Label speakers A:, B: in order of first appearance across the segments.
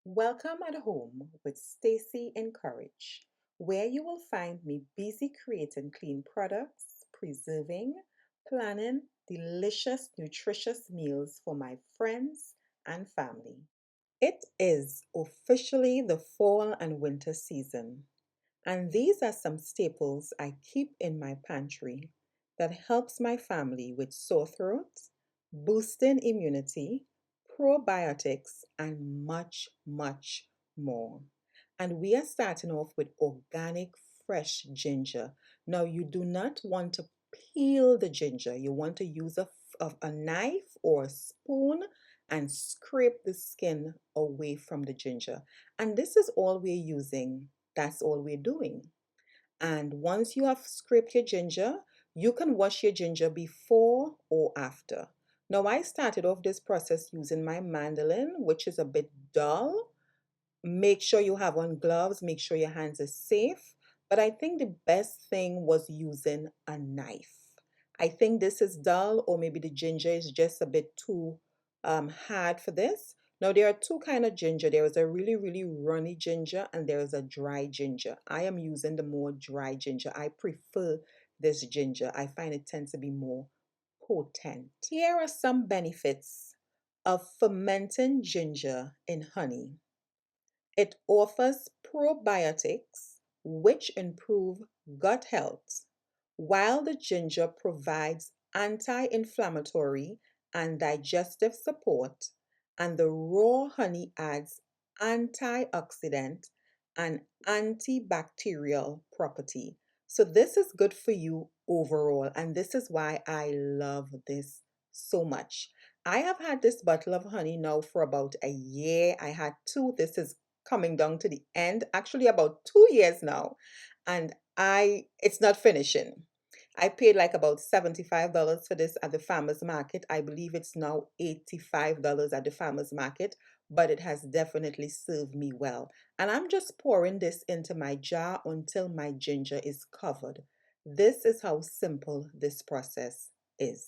A: Welcome at home with Stacy Encourage, where you will find me busy creating clean products, preserving, planning delicious, nutritious meals for my friends and family. It is officially the fall and winter season, and these are some staples I keep in my pantry that helps my family with sore throat, boosting immunity, probiotics, and much, much more. And we are starting off with organic fresh ginger. Now, you do not want to peel the ginger. You want to use a knife or a spoon and scrape the skin away from the ginger. And this is all we're using. That's all we're doing. And once you have scraped your ginger, you can wash your ginger before or after. Now, I started off this process using my mandolin, which is a bit dull. Make sure you have on gloves, make sure your hands are safe. But I think the best thing was using a knife. I think this is dull, or maybe the ginger is just a bit too hard for this. Now, there are two kind of ginger. There is a really, really runny ginger, and there is a dry ginger. I am using the more dry ginger. I prefer this ginger. I find it tends to be more potent. Here are some benefits of fermenting ginger in honey. It offers probiotics, which improve gut health, while the ginger provides anti inflammatory and digestive support, and the raw honey adds antioxidant and antibacterial property. So, this is good for you overall, and this is why I love this so much. I have had this bottle of honey now for about a year. I had two. This is coming down to the end, actually about 2 years now, and it's not finishing. I paid like about $75 for this at the farmers market. I believe it's now $85 at the farmers market, but it has definitely served me well. And I'm just pouring this into my jar until my ginger is covered. This is how simple this process is.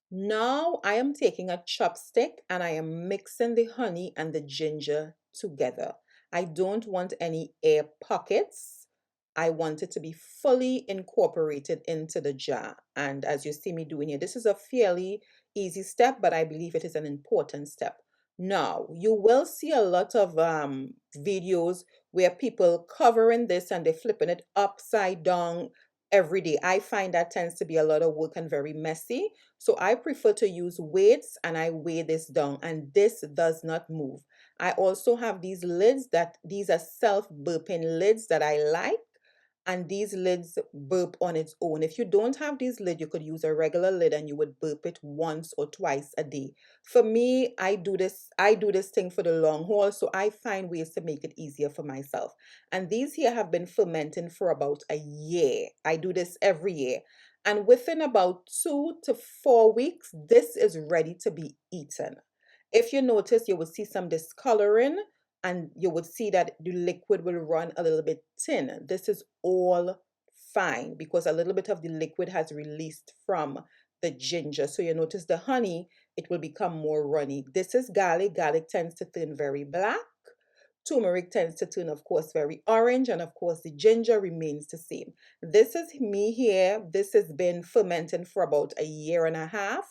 A: Now I am taking a chopstick and I am mixing the honey and the ginger together. I don't want any air pockets. I want it to be fully incorporated into the jar. And as you see me doing here, this is a fairly easy step, but I believe it is an important step. Now, you will see a lot of videos where people covering this and they're flipping it upside down every day. I find that tends to be a lot of work and very messy. So I prefer to use weights and I weigh this down, and this does not move. I also have these lids these are self-burping lids that I like, and these lids burp on its own. If you don't have these lids, you could use a regular lid and you would burp it once or twice a day. For me, I do this thing for the long haul, so I find ways to make it easier for myself. And these here have been fermenting for about a year. I do this every year. And within about 2 to 4 weeks, this is ready to be eaten. If you notice, you will see some discoloring and you would see that the liquid will run a little bit thin. This is all fine because a little bit of the liquid has released from the ginger. So you notice the honey, it will become more runny. This is garlic. Garlic tends to turn very black. Turmeric tends to turn, of course, very orange. And of course, the ginger remains the same. This is me here. This has been fermenting for about a year and a half.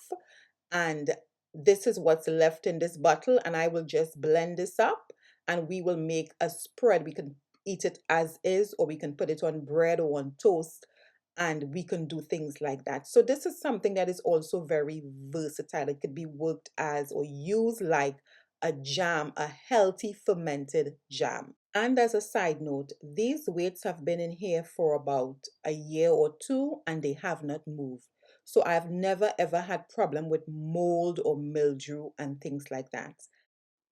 A: And this is what's left in this bottle. And I will just blend this up and we will make a spread. We can eat it as is, or we can put it on bread or on toast, and we can do things like that. So this is something that is also very versatile. It could be worked as or used like a jam, a healthy fermented jam. And as a side note, these weights have been in here for about a year or two and they have not moved. So I've never ever had problem with mold or mildew and things like that.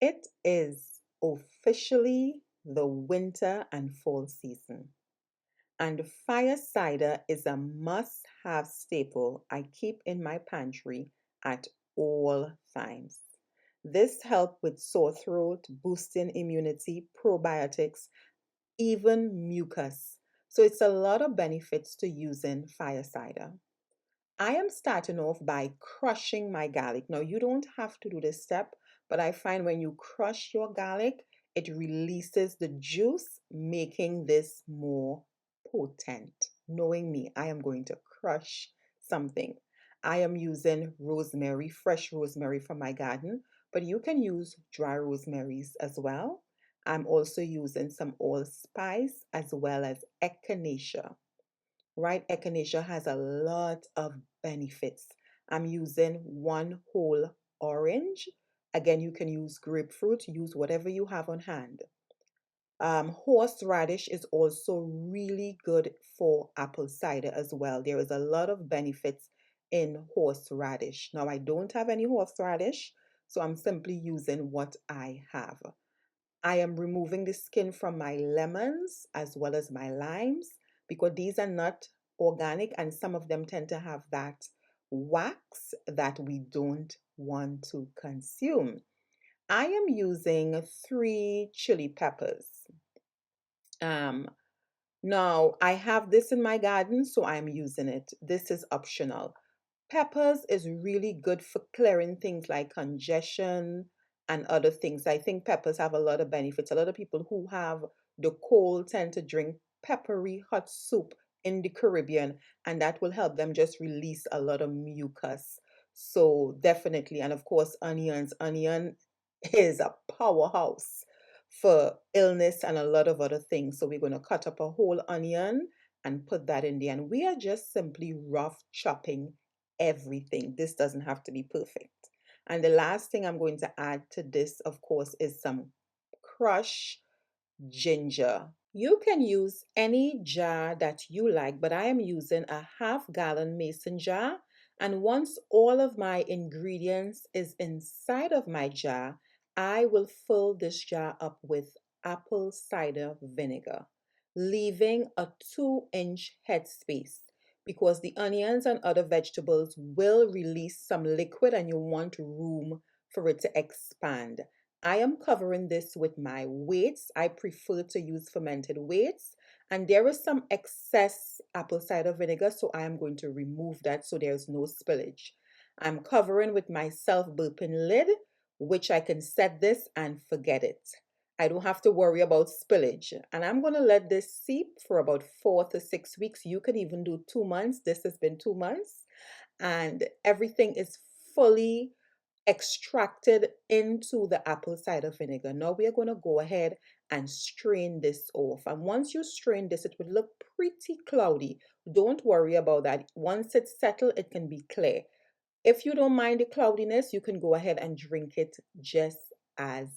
A: It is officially the winter and fall season, and fire cider is a must have staple I keep in my pantry at all times. This helps with sore throat, boosting immunity, probiotics, even mucus. So it's a lot of benefits to using fire cider. I am starting off by crushing my garlic. Now, you don't have to do this step, but I find when you crush your garlic, it releases the juice, making this more potent. Knowing me, I am going to crush something. I am using rosemary, fresh rosemary from my garden, but you can use dry rosemaries as well. I'm also using some allspice as well as echinacea, right? Echinacea has a lot of benefits. I'm using one whole orange. Again, you can use grapefruit, use whatever you have on hand. Horseradish is also really good for apple cider as well. There is a lot of benefits in horseradish. Now, I don't have any horseradish, so I'm simply using what I have. I am removing the skin from my lemons as well as my limes because these are not organic and some of them tend to have that wax that we don't want to consume. I am using 3 chili peppers. Um, Now, I have this in my garden, so I'm using it. This is optional. Peppers is really good for clearing things like congestion and other things. I think peppers have a lot of benefits. A lot of people who have the cold tend to drink peppery hot soup in the Caribbean, and that will help them just release a lot of mucus. So definitely, and of course, onions. Onion is a powerhouse for illness and a lot of other things. So we're going to cut up a whole onion and put that in there. And we are just simply rough chopping everything. This doesn't have to be perfect. And the last thing I'm going to add to this, of course, is some crushed ginger. You can use any jar that you like, but I am using a half-gallon mason jar. And once all of my ingredients is inside of my jar, I will fill this jar up with apple cider vinegar, leaving a 2-inch headspace because the onions and other vegetables will release some liquid and you want room for it to expand. I am covering this with my weights. I prefer to use fermented weights. And there is some excess apple cider vinegar, so I am going to remove that so there's no spillage. I'm covering with my self-burping lid, which I can set this and forget it. I don't have to worry about spillage. And I'm going to let this seep for about 4 to 6 weeks. You can even do 2 months. This has been 2 months. And everything is fully extracted into the apple cider vinegar. Now we are going to go ahead and strain this off. And once you strain this, it would look pretty cloudy. Don't worry about that. Once it's settled, it can be clear. If you don't mind the cloudiness, you can go ahead and drink it just as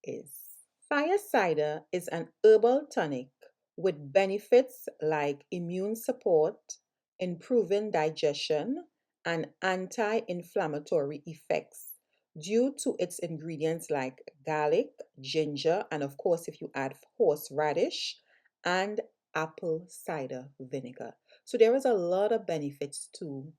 A: is. Fire cider is an herbal tonic with benefits like immune support, improving digestion, and anti inflammatory effects due to its ingredients like garlic, ginger, and of course, if you add horseradish and apple cider vinegar. So, there is a lot of benefits to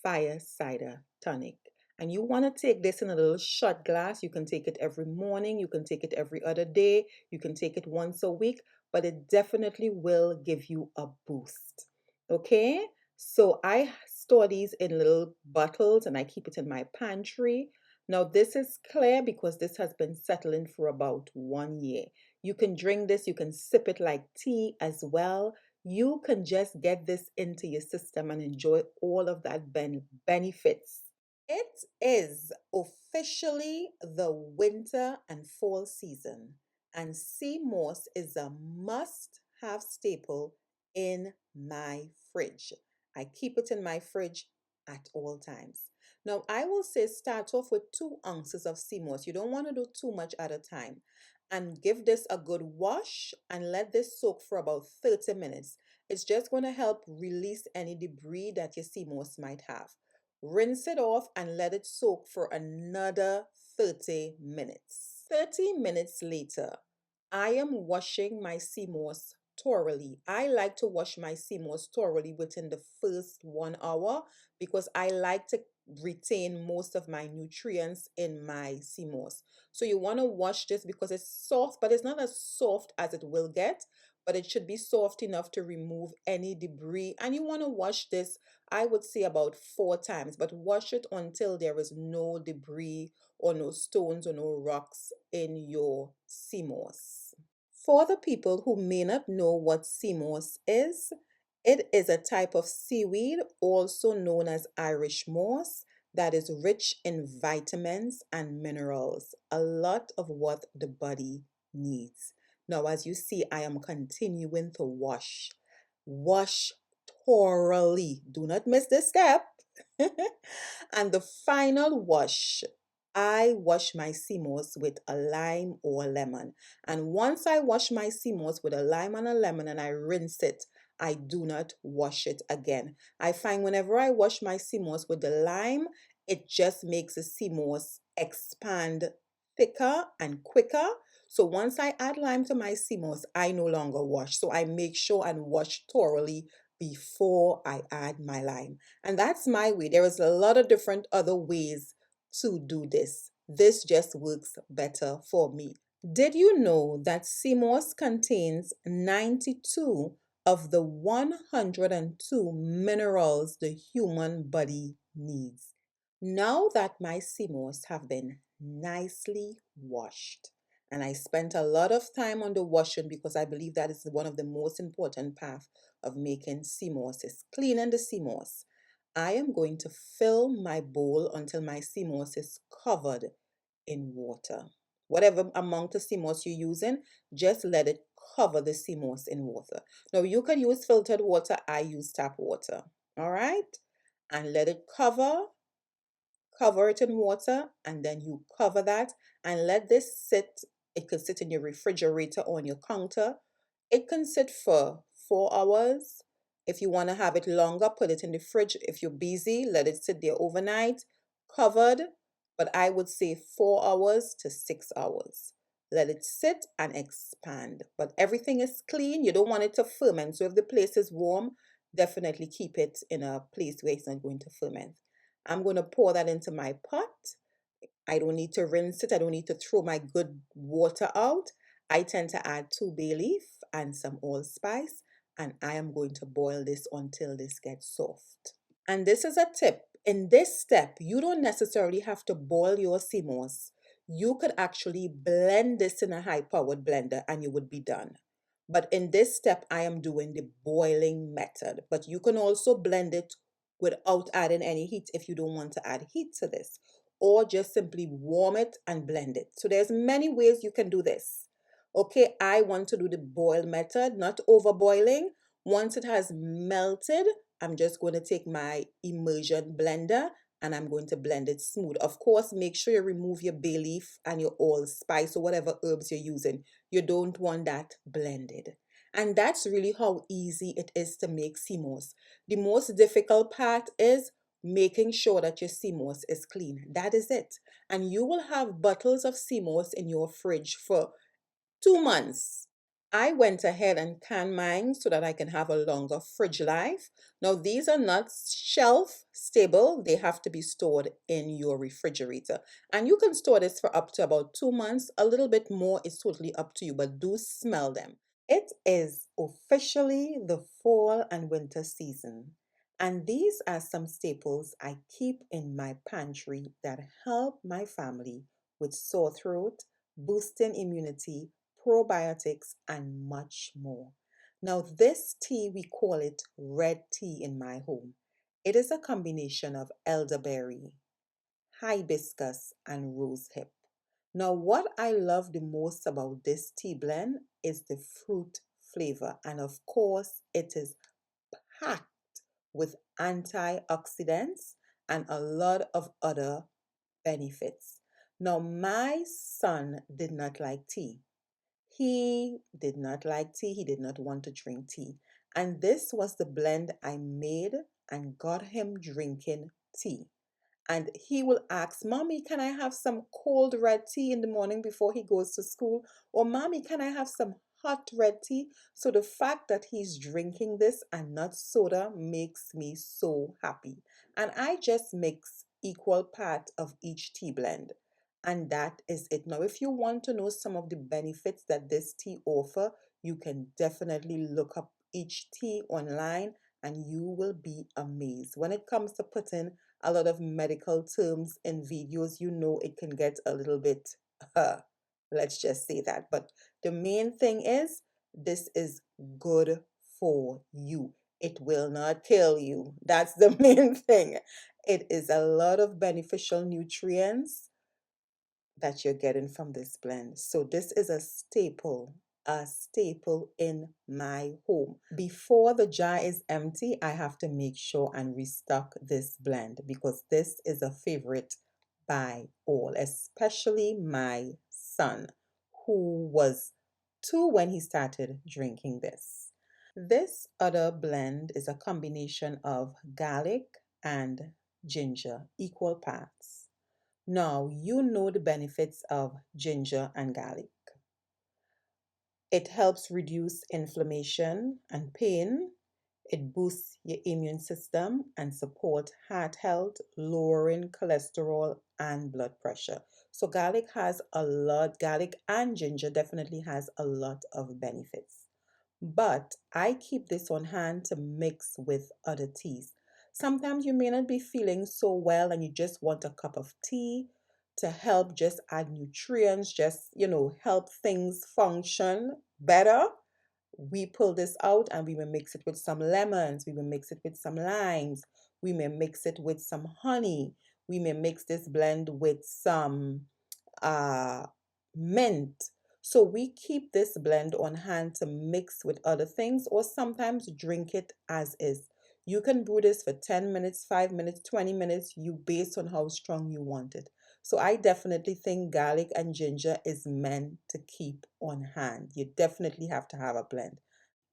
A: fire cider tonic. And you want to take this in a little shot glass. You can take it every morning, you can take it every other day, you can take it once a week, but it definitely will give you a boost. Okay? So I store these in little bottles and I keep it in my pantry. Now, this is clear because this has been settling for about 1 year. You can drink this, you can sip it like tea as well. You can just get this into your system and enjoy all of that benefits. It is officially the winter and fall season, and sea moss is a must have staple in my fridge. I keep it in my fridge at all times. Now, I will say start off with 2 ounces of sea moss. You don't want to do too much at a time. And give this a good wash and let this soak for about 30 minutes. It's just going to help release any debris that your sea moss might have. Rinse it off and let it soak for another 30 minutes. 30 minutes later, I am washing my sea moss thoroughly. I like to wash my sea moss thoroughly within the first 1 hour because I like to retain most of my nutrients in my sea moss. So you want to wash this because it's soft, but it's not as soft as it will get, but it should be soft enough to remove any debris. And you want to wash this, I would say, about 4 times, but wash it until there is no debris or no stones or no rocks in your sea moss. For the people who may not know what sea moss is, it is a type of seaweed, also known as Irish moss, that is rich in vitamins and minerals, a lot of what the body needs. Now, as you see, I am continuing to wash. Wash thoroughly. Do not miss this step. And the final wash, I wash my sea moss with a lime or a lemon. And once I wash my sea moss with a lime and a lemon and I rinse it, I do not wash it again. I find whenever I wash my sea moss with the lime, it just makes the sea moss expand thicker and quicker. So once I add lime to my sea moss, I no longer wash. So I make sure and wash thoroughly before I add my lime. And that's my way. There is a lot of different other ways to do this. This just works better for me. Did you know that sea moss contains 92 of the 102 minerals the human body needs? Now that my sea moss have been nicely washed, and I spent a lot of time on the washing because I believe that is one of the most important paths of making sea moss is cleaning the sea moss. I am going to fill my bowl until my sea moss is covered in water. Whatever amount of sea moss you're using, just let it cover the sea moss in water. Now you can use filtered water. I use tap water. All right, and let it cover it in water, and then you cover that and let this sit. It could sit in your refrigerator or on your counter. It can sit for 4 hours. If you want to have it longer, put it in the fridge. If you're busy, let it sit there overnight, covered. But I would say 4 hours to 6 hours. Let it sit and expand. But everything is clean. You don't want it to ferment. So if the place is warm, definitely keep it in a place where it's not going to ferment. I'm going to pour that into my pot. I don't need to rinse it. I don't need to throw my good water out. I tend to add 2 bay leaf and some allspice, and I am going to boil this until this gets soft. And this is a tip. In this step, you don't necessarily have to boil your sea moss. You could actually blend this in a high-powered blender and you would be done. But in this step, I am doing the boiling method. But you can also blend it without adding any heat if you don't want to add heat to this. Or just simply warm it and blend it. So there's many ways you can do this. Okay, I want to do the boil method, not over boiling. Once it has melted, I'm just going to take my immersion blender and I'm going to blend it smooth. Of course, make sure you remove your bay leaf and your allspice or whatever herbs you're using. You don't want that blended. And that's really how easy it is to make sea moss. The most difficult part is making sure that your sea moss is clean. That is it. And you will have bottles of sea moss in your fridge for 2 months. I went ahead and canned mine so that I can have a longer fridge life. Now, these are not shelf stable, they have to be stored in your refrigerator. And you can store this for up to about 2 months. A little bit more is totally up to you, but do smell them. It is officially the fall and winter season, and these are some staples I keep in my pantry that help my family with sore throat, boosting immunity, probiotics, and much more. Now, this tea, we call it red tea in my home. It is a combination of elderberry, hibiscus, and rosehip. Now, what I love the most about this tea blend is the fruit flavor, and of course, it is packed with antioxidants and a lot of other benefits. Now, my son did not like tea. He did not like tea. He did not want to drink tea. And this was the blend I made and got him drinking tea. And he will ask, Mommy, can I have some cold red tea in the morning before he goes to school? Or, Mommy, can I have some hot red tea? So the fact that he's drinking this and not soda makes me so happy. And I just mix equal part of each tea blend. And that is it. Now, if you want to know some of the benefits that this tea offer, you can definitely look up each tea online and you will be amazed. When it comes to putting a lot of medical terms in videos, you know it can get a little bit, uh, let's just say that. But the main thing is, this is good for you. It will not kill you. That's the main thing. It is a lot of beneficial nutrients that you're getting from this blend. So this is a staple in my home. Before the jar is empty, I have to make sure and restock this blend because this is a favorite by all, especially my son, who was 2 when he started drinking this. This other blend is a combination of garlic and ginger, equal parts. Now, you know the benefits of ginger and garlic. It helps reduce inflammation and pain. It boosts your immune system and support heart health, lowering cholesterol and blood pressure. So garlic and ginger definitely has a lot of benefits. But I keep this on hand to mix with other teas. Sometimes you may not be feeling so well and you just want a cup of tea to help just add nutrients, just, help things function better. We pull this out and we may mix it with some lemons, we may mix it with some limes, we may mix it with some honey, we may mix this blend with some uh, mint. So we keep this blend on hand to mix with other things or sometimes drink it as is. You can brew this for 10 minutes, 5 minutes, 20 minutes, you based on how strong you want it. So I definitely think garlic and ginger is meant to keep on hand. You definitely have to have a blend.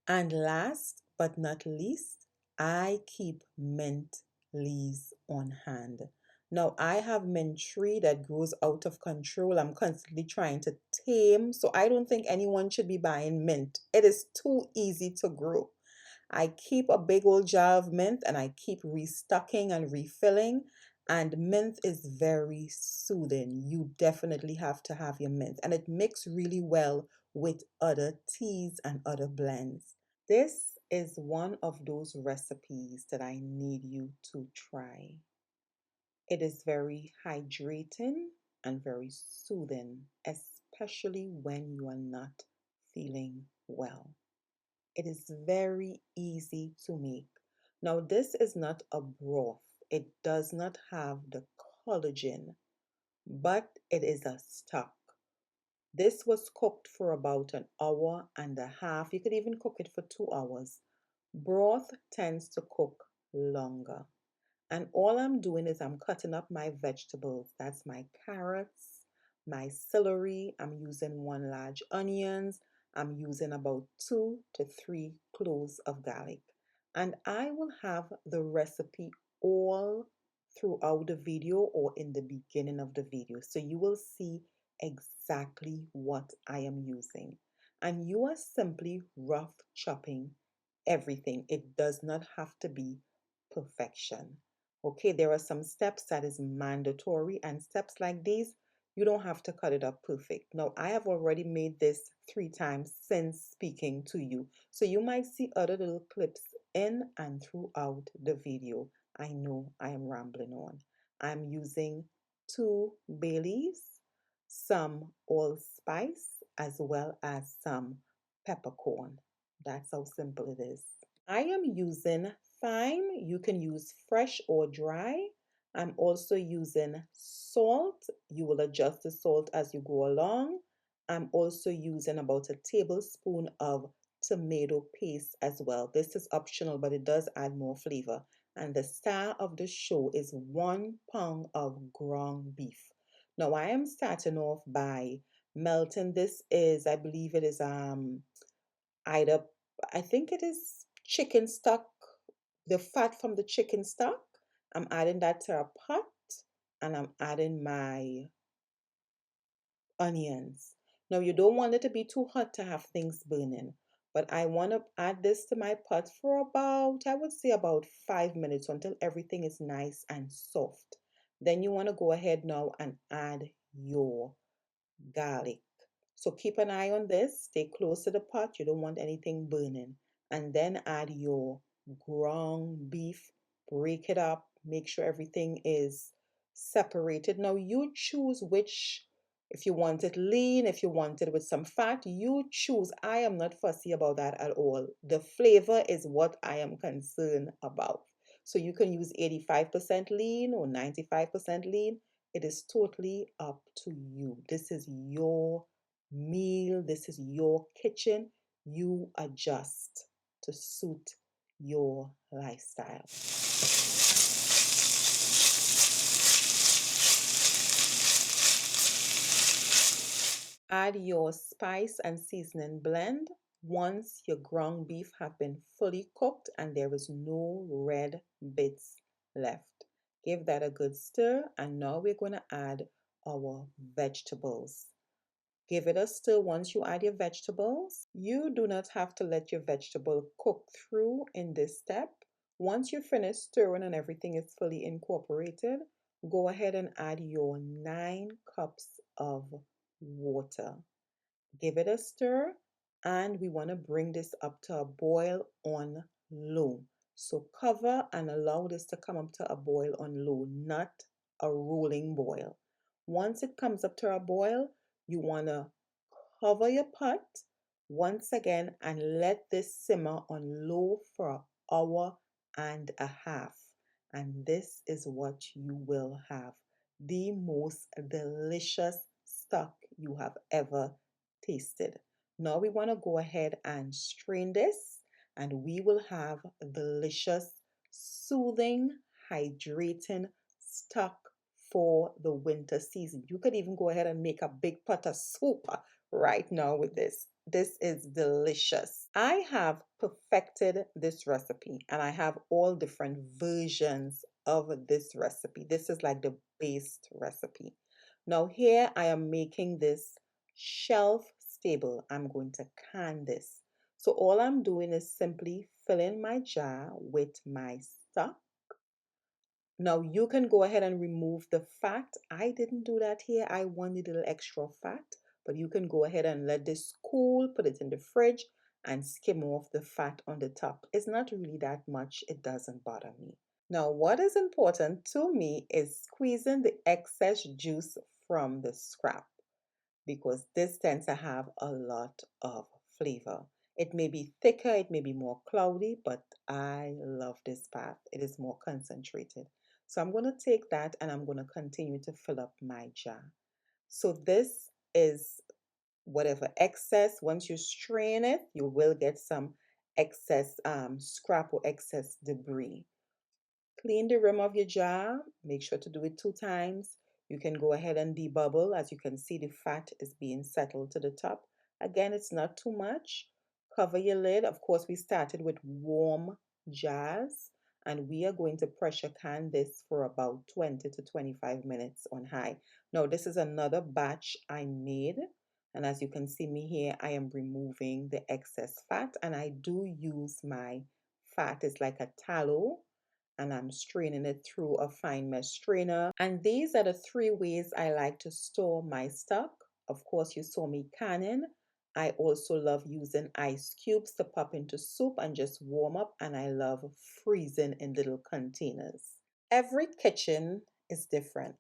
A: And last but not least, I keep mint leaves on hand. Now, I have mint tree that grows out of control. I'm constantly trying to tame, so I don't think anyone should be buying mint. It is too easy to grow. I keep a big old jar of mint and I keep restocking and refilling. And mint is very soothing. You definitely have to have your mint, and it mixes really well with other teas and other blends. This is one of those recipes that I need you to try. It is very hydrating and very soothing, especially when you are not feeling well. It is very easy to make. Now, this is not a broth. It does not have the collagen, but it is a stock. This was cooked for about an hour and a half. You could even cook it for 2 hours. Broth tends to cook longer. And all I'm doing is I'm cutting up my vegetables. That's my carrots, my celery. I'm using 1 large onions. I'm using about 2 to 3 cloves of garlic. And I will have the recipe all throughout the video or in the beginning of the video. So you will see exactly what I am using. And you are simply rough chopping everything. It does not have to be perfection. Okay, there are some steps that is mandatory, and steps like these, you don't have to cut it up perfect. Now, I have already made this 3 times since speaking to you. So you might see other little clips in and throughout the video. I know I am rambling on. I'm using 2 bay leaves, some allspice, as well as some peppercorn. That's how simple it is. I am using thyme. You can use fresh or dry. I'm also using salt. You will adjust the salt as you go along. I'm also using about a tablespoon of tomato paste as well. This is optional, but it does add more flavor. And the star of the show is 1 pound of ground beef. Now I am starting off by melting. This is, I believe it is either, I think it is chicken stock, the fat from the chicken stock. I'm adding that to a pot and I'm adding my onions. Now, you don't want it to be too hot to have things burning, but I want to add this to my pot for about, I would say about 5 minutes until everything is nice and soft. Then you want to go ahead now and add your garlic. So keep an eye on this. Stay close to the pot. You don't want anything burning. And then add your ground beef. Break it up. make sure everything is separated. Now you choose which, if you want it lean, if you want it with some fat, you choose. I am not fussy about that at all. The flavor is what I am concerned about. So you can use 85% lean or 95% lean. It is totally up to you. This is your meal. This is your kitchen. You adjust to suit your lifestyle. Add your spice and seasoning blend once your ground beef have been fully cooked and there is no red bits left. Give that a good stir, and now we're going to add our vegetables. Give it a stir once you add your vegetables. You do not have to let your vegetable cook through in this step. Once you finish stirring and everything is fully incorporated, go ahead and add your 9 cups of water. Give it a stir, and we want to bring this up to a boil on low. So cover and allow this to come up to a boil on low, not a rolling boil. Once it comes up to a boil, you want to cover your pot once again and let this simmer on low for an hour and a half. And this is what you will have: the most delicious stock you have ever tasted. Now we want to go ahead and strain this, and we will have delicious, soothing, hydrating stock for the winter season. You could even go ahead and make a big pot of soup right now with this. This is delicious. I have perfected this recipe and I have all different versions of this recipe. This is like the base recipe. Now here I am making this shelf stable. I'm going to can this. So all I'm doing is simply filling my jar with my stock. Now you can go ahead and remove the fat. I didn't do that here. I wanted a little extra fat, but you can go ahead and let this cool, put it in the fridge and skim off the fat on the top. It's not really that much. It doesn't bother me. Now what is important to me is squeezing the excess juice from the scrap, because this tends to have a lot of flavor. It may be thicker, it may be more cloudy, but I love this path. It is more concentrated. So I'm going to take that and I'm going to continue to fill up my jar. So this is whatever excess. Once you strain it, you will get some excess scrap or excess debris. Clean the rim of your jar. Make sure to do it 2 times. You can go ahead and debubble. As you can see, the fat is being settled to the top. Again, it's not too much. Cover your lid. Of course, we started with warm jars, and we are going to pressure can this for about 20 to 25 minutes on high. Now, this is another batch I made. And as you can see me here, I am removing the excess fat, and I do use my fat. It's like a tallow, and I'm straining it through a fine mesh strainer. And these are the 3 ways I like to store my stock. Of course, you saw me canning. I also love using ice cubes to pop into soup and just warm up, and I love freezing in little containers. Every kitchen is different,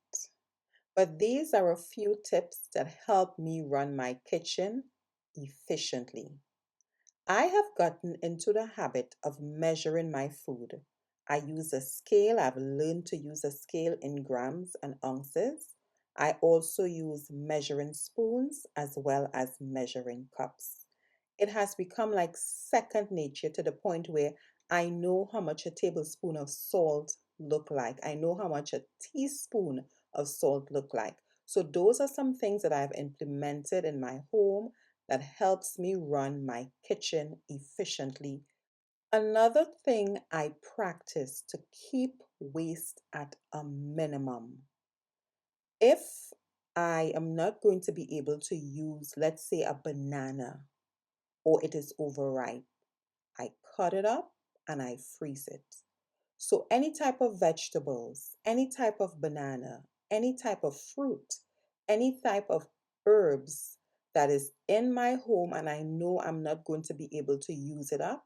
A: but these are a few tips that help me run my kitchen efficiently. I have gotten into the habit of measuring my food. I use a scale. I've learned to use a scale in grams and ounces. I also use measuring spoons as well as measuring cups. It has become like second nature, to the point where I know how much a tablespoon of salt look like. I know how much a teaspoon of salt look like. So those are some things that I've implemented in my home that helps me run my kitchen efficiently. Another thing I practice to keep waste at a minimum. If I am not going to be able to use, let's say, a banana, or it is overripe, I cut it up and I freeze it. So any type of vegetables, any type of banana, any type of fruit, any type of herbs that is in my home and I know I'm not going to be able to use it up,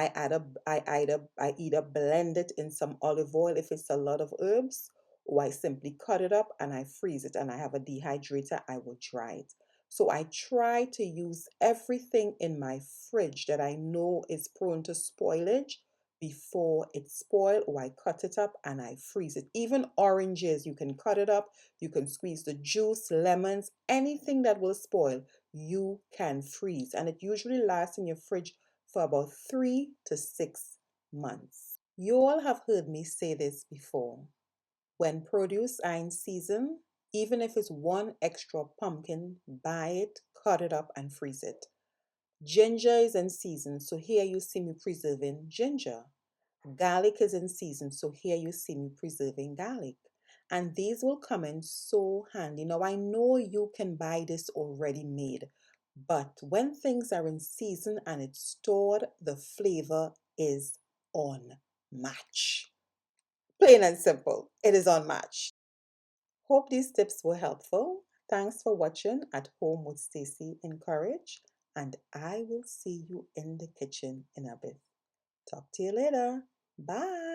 A: I either blend it in some olive oil if it's a lot of herbs, or I simply cut it up and I freeze it, and I have a dehydrator, I will dry it. So I try to use everything in my fridge that I know is prone to spoilage before it spoil, or I cut it up and I freeze it. Even oranges, you can cut it up, you can squeeze the juice, lemons, anything that will spoil, you can freeze. And it usually lasts in your fridge for about 3 to 6 months. You all have heard me say this before. When produce are in season, even if it's one extra pumpkin, buy it, cut it up, and freeze it. Ginger is in season, so here you see me preserving ginger. Garlic is in season, so here you see me preserving garlic. And these will come in so handy. Now, I know you can buy this already made, but when things are in season and it's stored, the flavor is on match. Plain and simple, it is on match. Hope these tips were helpful. Thanks for watching At Home with Stacy and Courage, and I will see you in the kitchen in a bit. Talk to you later. Bye.